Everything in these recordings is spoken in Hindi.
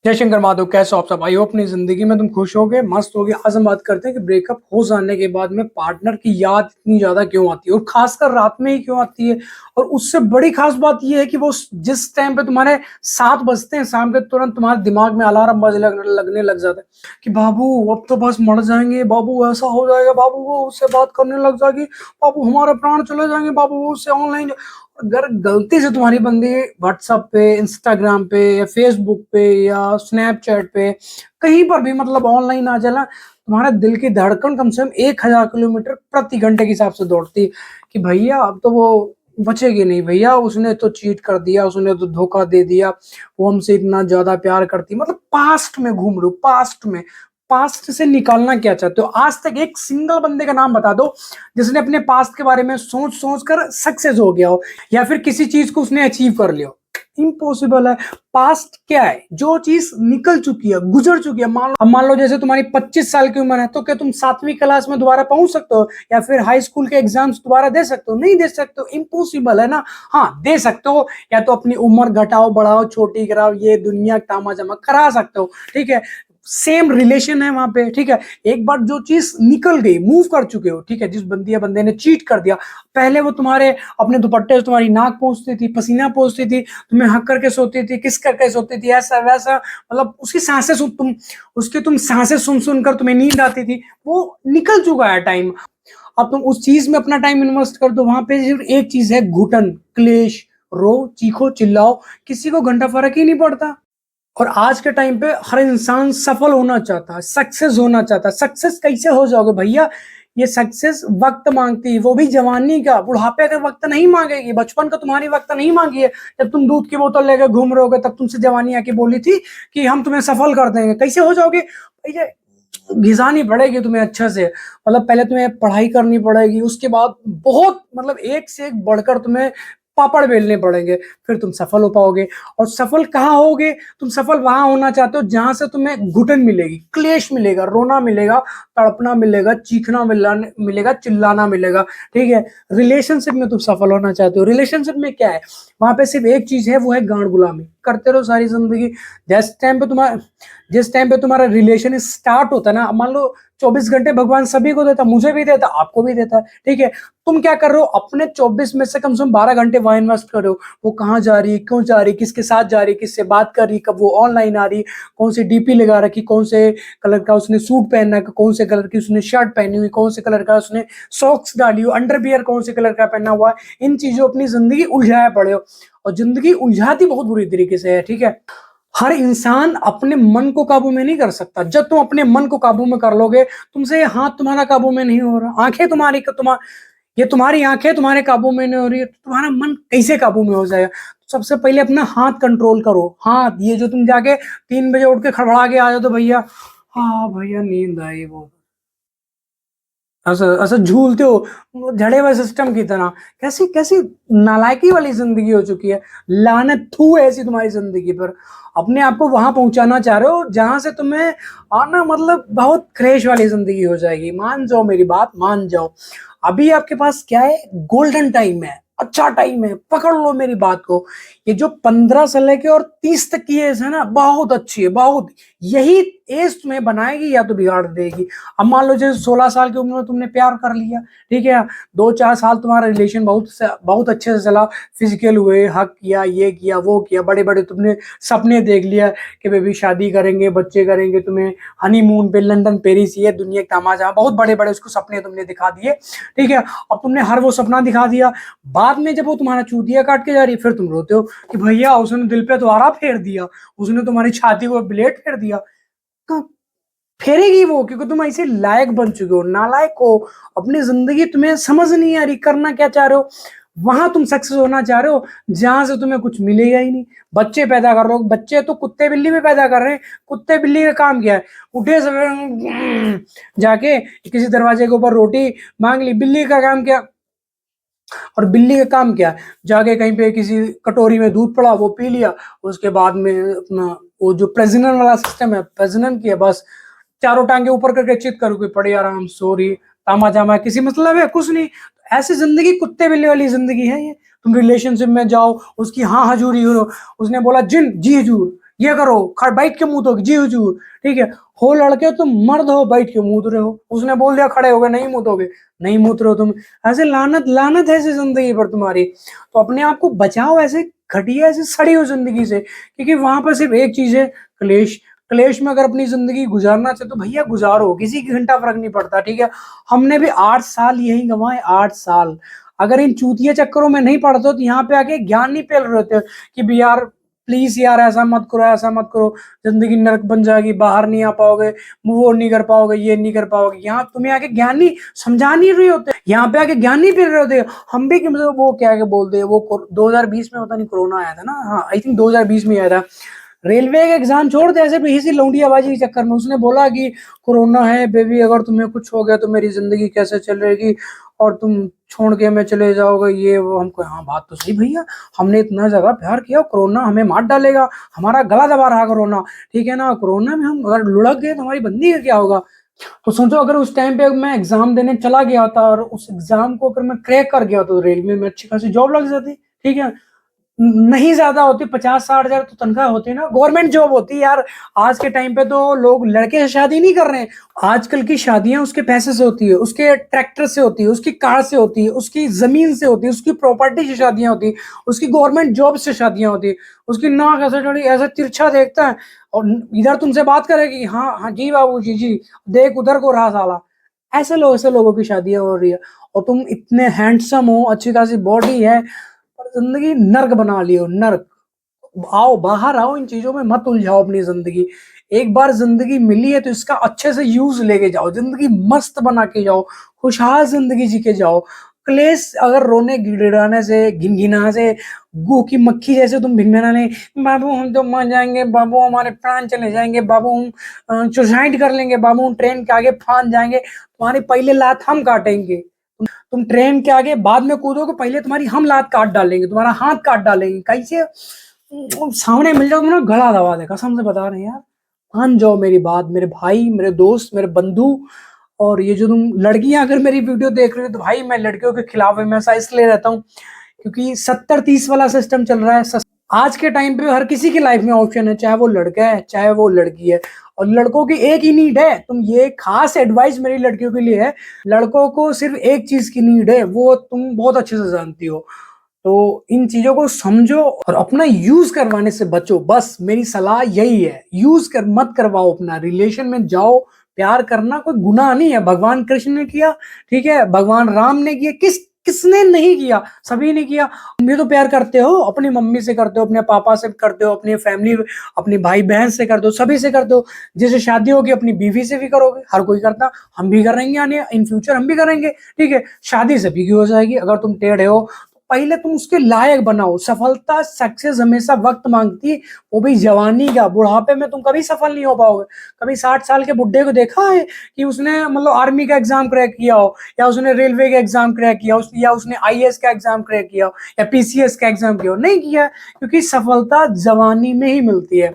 जय शंकर माधव, कैसे हो आप सब? आई हो अपनी जिंदगी में तुम खुश होगे, मस्त होगे। आज हम बात करते हैं कि ब्रेकअप हो जाने के बाद में पार्टनर की याद इतनी ज्यादा क्यों आती है और खासकर रात में ही क्यों आती है। और उससे बड़ी खास बात यह है कि वो जिस टाइम पे तुम्हारे 7 बजते हैं शाम के, तुरंत तुम्हारे दिमाग में अलार्म लगने लग जाता है कि बाबू अब तो बस मर जाएंगे, बाबू ऐसा हो जाएगा, बाबू वो उससे बात करने लग जाएगी, बाबू हमारे प्राण चले जाएंगे, बाबू वो उससे ऑनलाइन। अगर गलती से तुम्हारी बंदी व्हाट्सएप पे, इंस्टाग्राम पे या फेसबुक पे या स्नैपचैट पे कहीं पर भी मतलब ऑनलाइन आ जाए, तुम्हारा दिल की धड़कन कम से कम 1000 किलोमीटर प्रति घंटे के हिसाब से दौड़ती है कि भैया अब तो वो बचेगी नहीं, भैया उसने तो चीट कर दिया, उसने तो धोखा दे दिया, वो हमसे इतना ज्यादा प्यार करती। मतलब पास्ट में घूम रहे हो, पास्ट में। पास्ट से निकालना क्या चाहते हो? आज तक एक सिंगल बंदे का नाम बता दो जिसने अपने पास्ट के बारे में सोच सोच कर सक्सेस हो गया हो या फिर किसी चीज को उसने अचीव कर लिया हो। इम्पॉसिबल है। पास्ट क्या है? जो चीज निकल चुकी है, गुजर चुकी है। मान लो जैसे तुम्हारी 25 साल की उम्र है, तो क्या तुम 7वीं क्लास में दोबारा पहुंच सकते हो या फिर हाई स्कूल के एग्जाम्स दोबारा दे सकते हो? नहीं दे सकते हो, इम्पॉसिबल है ना। हाँ, दे सकते हो, या तो अपनी उम्र घटाओ, बढ़ाओ, छोटी कराओ, ये दुनिया तामा जमा करा सकते हो, ठीक है। सेम रिलेशन है वहां पे, ठीक है। एक बार जो चीज निकल गई, मूव कर चुके हो, ठीक है। जिस बंदी या बंदे ने चीट कर दिया, पहले वो तुम्हारे अपने दुपट्टे से तुम्हारी नाक पहुंचती थी, पसीना पहुंचती थी, तुम्हें हक करके सोती थी, किस करके सोती थी, ऐसा वैसा, मतलब उसकी सांसें सुन तुम उसकी तुम सांसें सुन सुनकर तुम्हें नींद आती थी। वो निकल चुका है टाइम। अब तुम उस चीज में अपना टाइम इन्वेस्ट कर दो। वहां पे सिर्फ एक चीज है, घुटन, क्लेश, रो, चीखो, चिल्लाओ, किसी को घंटा फर्क ही नहीं पड़ता। और आज के टाइम पे हर इंसान सफल होना चाहता है, सक्सेस होना चाहता है। सक्सेस कैसे हो जाओगे भैया? ये सक्सेस वक्त मांगती है, वो भी जवानी का, बुढ़ापे का वक्त नहीं मांगेगी, बचपन का तुम्हारी वक्त नहीं मांगी है। जब तुम दूध की बोतल लेकर घूम रहे होगे तब तुमसे जवानी आके बोली थी कि हम तुम्हें सफल कर देंगे। कैसे हो जाओगे भैया? घिसानी पड़ेगी तुम्हें अच्छे से। मतलब पहले तुम्हें पढ़ाई करनी पड़ेगी, उसके बाद बहुत मतलब एक से एक बढ़कर तुम्हें पापड़ बेलने पड़ेंगे, फिर तुम सफल हो पाओगे। और सफल कहाँ होगे? तुम सफल वहां होना चाहते हो जहां से तुम्हें घुटन मिलेगी, क्लेश मिलेगा, रोना मिलेगा, तड़पना मिलेगा, चीखना मिलेगा, चिल्लाना मिलेगा, ठीक है। रिलेशनशिप में तुम सफल होना चाहते हो। रिलेशनशिप में क्या है? वहां पे सिर्फ एक चीज है, वो है गांड गुलामी। करते रहो सारी जिंदगी। जिस टाइम पे तुम्हारा रिलेशन स्टार्ट होता है ना, मान लो 24 घंटे भगवान सभी को देता, मुझे भी देता, आपको भी देता है, ठीक है। तुम क्या कर रहे हो? अपने 24 में से कम से कम 12 घंटे वहां इन्वेस्ट कर रहे हो। वो कहाँ जा रही है, क्यों जा रही, किसके साथ जा रही, किससे बात कर रही, कब वो ऑनलाइन आ रही, कौन सी डीपी लगा रखी, कौन से कलर का उसने सूट पहनना है, कौन से कलर की उसने शर्ट पहनी हुई, कौन से कलर का उसने सॉक्स डाली हुई, अंडरवियर कौन से कलर का पहना हुआ है। इन चीजों अपनी जिंदगी उलझाए पड़े हो, और जिंदगी उलझाती बहुत बुरी तरीके से है, ठीक है। हर इंसान अपने मन को काबू में नहीं कर सकता। जब तुम अपने मन को काबू में कर लोगे, तुमसे ये हाथ तुम्हारा काबू में नहीं हो रहा, आंखें ये तुम्हारी आंखें तुम्हारे काबू में नहीं हो रही है, तो तुम्हारा मन कैसे काबू में हो जाएगा? तो सबसे पहले अपना हाथ कंट्रोल करो। हाथ, ये जो तुम जाके 3 बजे उठ के खड़बड़ा के आ जाओ तो भैया, हाँ भैया नींद आई, वो ऐसा ऐसा झूलते हो झड़े हुए सिस्टम की तरह। कैसी कैसी नालायकी वाली जिंदगी हो चुकी है। लानत थू है ऐसी तुम्हारी जिंदगी पर। अपने आप को वहां पहुंचाना चाह रहे हो जहां से तुम्हें आना मतलब बहुत क्रेश वाली जिंदगी हो जाएगी। मान जाओ मेरी बात, मान जाओ। अभी आपके पास क्या है? गोल्डन टाइम है, अच्छा टाइम है, पकड़ लो मेरी बात को। ये जो 15 से लेके और 30 तक की एज है ना, बहुत अच्छी है, बहुत। यही एज तुम्हें बनाएगी या तो बिगाड़ देगी। अब मान लो जैसे 16 साल की उम्र में तुमने प्यार कर लिया, ठीक है। 2-4 साल तुम्हारा रिलेशन बहुत अच्छे से चला, फिजिकल हुए, हक किया, ये किया, वो किया, बड़े बड़े तुमने सपने देख लिया कि बेबी शादी करेंगे, बच्चे करेंगे, तुम्हें हनीमून पे लंदन, पेरिस, ये दुनिया का जहाँ बहुत बड़े बड़े उसको सपने तुमने दिखा दिए, ठीक है। अब तुमने हर वो सपना दिखा दिया, बाद में जब वो तुम्हारा चूतिया काट के जा रही है, फिर तुम रोते हो कि भैया उसने दिल पे तुम्हारा फेर दिया, उसने तुम्हारी छाती को ब्लेड फेर दिया। फेरेगी वो, क्योंकि तुम ऐसे लायक बन चुके हो, नालायक हो। अपनी जिंदगी तुम्हें समझ नहीं आ रही, करना क्या चाह रहे हो। वहां तुम सक्सेस होना चाह रहे हो जहां से तुम्हें कुछ मिलेगा ही नहीं। बच्चे पैदा कर रहे हो, बच्चे तो कुत्ते बिल्ली में पैदा कर रहे हैं। कुत्ते बिल्ली का काम क्या है? उठे सवेरे जाके किसी दरवाजे के ऊपर रोटी मांग ली। बिल्ली का काम क्या? और बिल्ली का काम क्या है? जाके कहीं पे किसी कटोरी में दूध पड़ा, वो पी लिया, उसके बाद में अपना वो जो प्रजनन वाला सिस्टम है, प्रजनन किया, बस चारों टांगे ऊपर करके चित करोगे, पड़े आराम, सॉरी, तामा जामा, किसी मतलब है कुछ नहीं। ऐसी जिंदगी कुत्ते बिल्ली वाली जिंदगी है ये। तुम रिलेशनशिप में जाओ, उसकी हाँ हजूरी हो, उसने बोला जिन जी हजूर, ये करो, बैठ के मुंह धो, जी हुजूर, ठीक है। हो लड़के तुम मर्द हो, बैठ के मुंह रहे हो, उसने बोल दिया खड़े हो गए, नहीं मुंह धोगे, नहीं मुंह रहे हो तुम। ऐसे लानत लानत है ऐसी जिंदगी पर तुम्हारी। तो अपने आप को बचाओ ऐसे घटिया ऐसे सड़ी हुई जिंदगी से, क्योंकि वहां पर सिर्फ एक चीज है, क्लेश। क्लेश में अगर अपनी जिंदगी गुजारना चाहे तो भैया गुजारो, किसी की घंटा फर्क नहीं पड़ता, ठीक है। हमने भी 8 साल यही गंवाए, 8 साल। अगर इन चूतिया चक्करों में नहीं पड़ते तो यहाँ पे आके ज्ञान नहीं फैल रहे थे कि भी यार प्लीज यार ऐसा मत करो, ऐसा मत करो, जिंदगी नरक बन जाएगी, बाहर नहीं आ पाओगे, वो नहीं कर पाओगे, ये नहीं कर पाओगे। यहाँ तुम्हें आके ज्ञान नहीं समझा नहीं रहे होते, यहाँ पे आके ज्ञान नहीं फैल रहे होते। हम भी मतलब वो क्या के बोलते हैं, वो 2020 में होता नहीं, कोरोना आया था ना, हाँ आई थिंक 2020 में आया था। रेलवे का एग्जाम छोड़ दे, ऐसे भी इसी लौंडियाबाजी के चक्कर में उसने बोला कि कोरोना है बेबी, अगर तुम्हें कुछ हो गया तो मेरी जिंदगी कैसे चलेगी, और तुम छोड़ के मैं चले जाओगे, ये वो। हमको हाँ बात तो सही भैया, हमने इतना जगह प्यार किया, कोरोना हमें मार डालेगा, हमारा गला दबा रहा कोरोना, ठीक है ना। कोरोना में हम अगर लुढ़क गए तो हमारी बंदी का क्या होगा। तो सोचो अगर उस टाइम पे मैं एग्जाम देने चला गया था और उस एग्जाम को अगर मैं क्रैक कर गया तो रेलवे में अच्छी खासी जॉब लग जाती, ठीक है। नहीं ज्यादा होती, 50-60 हजार तो तनख्वाह होती है ना, गवर्नमेंट जॉब होती है यार। आज के टाइम पे तो लोग लड़के से शादी नहीं कर रहे हैं, आजकल की शादियां उसके पैसे से होती है, उसके ट्रैक्टर से होती है, उसकी कार से होती है, उसकी जमीन से होती है, उसकी प्रॉपर्टी से शादियां होती है, उसकी गवर्नमेंट जॉब से शादियां होती है। उसकी नाक ऐसे थोड़ी ऐसे तिरछा देखता है और इधर तुमसे बात करेगी, हाँ हाँ जी बाबू जी जी, देख उधर को रहा साला। ऐसे लोगों की शादियां हो रही है, और तुम इतने हैंडसम हो, अच्छी खासी बॉडी है, और जिंदगी नर्क बना लियो, नर्क। आओ बाहर आओ, इन चीजों में मत उलझाओ अपनी जिंदगी। एक बार जिंदगी मिली है तो इसका अच्छे से यूज लेके जाओ, जिंदगी मस्त बना के जाओ, खुशहाल जिंदगी जी के जाओ। क्लेश अगर रोने गिड़गिड़ाने से, गिनगिना से, गू की मक्खी जैसे तुम भिनभिनाने, बाबू हम तो मर जाएंगे, बाबू हमारे प्राण चले जाएंगे, बाबू हम सुसाइड कर लेंगे, बाबू हम ट्रेन के आगे फांद जाएंगे, तुम्हारी पहले लात हम काटेंगे। तुम ट्रेन के आगे बाद में कूदोगे, पहले तुम्हारी हम लात काट डालेंगे, तुम्हारा हाथ काट डालेंगे, कैसे सामने मिल जाओ तुम ना, गला दबा दे, कसम से बता रहे हैं यार। मान जाओ मेरी बात, मेरे भाई, मेरे दोस्त, मेरे बंधु। और ये जो तुम लड़कियां अगर मेरी वीडियो देख रहे हो तो भाई मैं लड़कियों के खिलाफ हमेशा इसलिए रहता हूँ क्योंकि 70-30 वाला सिस्टम चल रहा है। आज के टाइम पे हर किसी की लाइफ में ऑप्शन है, चाहे वो लड़का है चाहे वो लड़की है, और लड़कों की एक ही नीड है। तुम ये खास एडवाइस मेरी लड़कियों के लिए है, लड़कों को सिर्फ एक चीज की नीड है, वो तुम बहुत अच्छे से जानती हो। तो इन चीजों को समझो और अपना यूज करवाने से बचो, बस मेरी सलाह यही है। यूज कर मत करवाओ, अपना रिलेशन में जाओ, प्यार करना कोई गुनाह नहीं है। भगवान कृष्ण ने किया, ठीक है, भगवान राम ने किया, किसने नहीं किया, सभी ने किया। तुम भी तो प्यार करते हो, अपनी मम्मी से करते हो, अपने पापा से करते हो, अपनी फैमिली, अपनी भाई बहन से करते हो, सभी से करते हो। जैसे शादी होगी अपनी बीवी से भी करोगे, हर कोई करता, हम भी करेंगे, यानी इन फ्यूचर हम भी करेंगे, ठीक है। शादी सभी की हो जाएगी। अगर तुम टेढ़े हो पहले तुम उसके लायक बनाओ। सफलता, सक्सेस हमेशा वक्त मांगती है, वो भी जवानी का। बुढ़ापे में तुम कभी सफल नहीं हो पाओगे। कभी 60 साल के बुढ़े को देखा है कि उसने मतलब आर्मी का एग्जाम क्रैक किया हो, या उसने रेलवे का एग्जाम क्रैक किया हो, या उसने आईएएस का एग्जाम क्रैक किया हो, या पीसीएस का एग्जाम किया हो? नहीं किया, क्योंकि सफलता जवानी में ही मिलती है।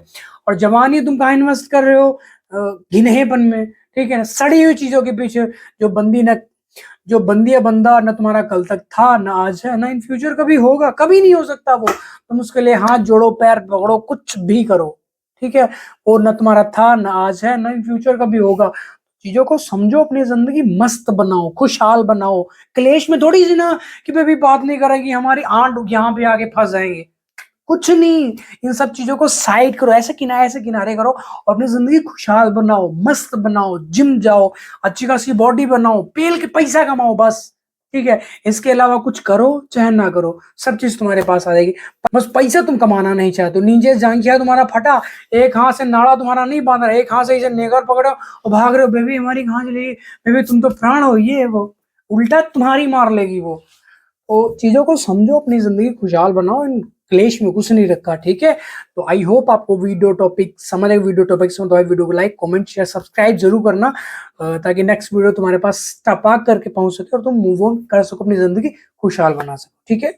और जवानी तुम कहाँ इन्वेस्ट कर रहे हो? गिनहेपन में, ठीक है ना, सड़ी हुई चीजों के पीछे। जो बंदी है बंदा न तुम्हारा कल तक था, न आज है, न इन फ्यूचर कभी होगा, कभी नहीं हो सकता वो। तुम उसके लिए हाथ जोड़ो, पैर पकड़ो, कुछ भी करो, ठीक है। वो न तुम्हारा था, न आज है, न इन फ्यूचर कभी होगा। चीजों को समझो, अपनी जिंदगी मस्त बनाओ, खुशहाल बनाओ। क्लेश में थोड़ी सी ना कि भाई बात नहीं करेंगी, हमारी आंट यहाँ पे आके फंस जाएंगे, कुछ नहीं। इन सब चीजों को साइड करो, ऐसे किनारे करो, और अपनी जिंदगी खुशहाल बनाओ, मस्त बनाओ, जिम जाओ, अच्छी खासी बॉडी बनाओ, पेल के पैसा कमाओ, बस, ठीक है। इसके अलावा कुछ करो चाहे ना करो, सब चीज तुम्हारे पास आ जाएगी। बस पैसा तुम कमाना नहीं चाहते हो। नीचे जांघिया तुम्हारा फटा, एक हाथ से नाड़ा तुम्हारा नहीं बांध रहा, एक हाथ से इसे नेगर पकड़ो और भाग रहे हो, बेबी हमारी कहाँ चली गई, बेबी तुम तो प्राण हो, ये वो उल्टा तुम्हारी मार लेगी वो। तो चीजों को समझो, अपनी जिंदगी खुशहाल बनाओ, इन क्लेश में कुछ नहीं रखा, ठीक है। तो आई होप आपको वीडियो टॉपिक समझ आए। वीडियो टॉपिक समझ आए, वीडियो को लाइक कमेंट शेयर सब्सक्राइब जरूर करना, ताकि नेक्स्ट वीडियो तुम्हारे पास टपाक करके पहुंच सके और तुम मूव ऑन कर सको, अपनी जिंदगी खुशहाल बना सको, ठीक है।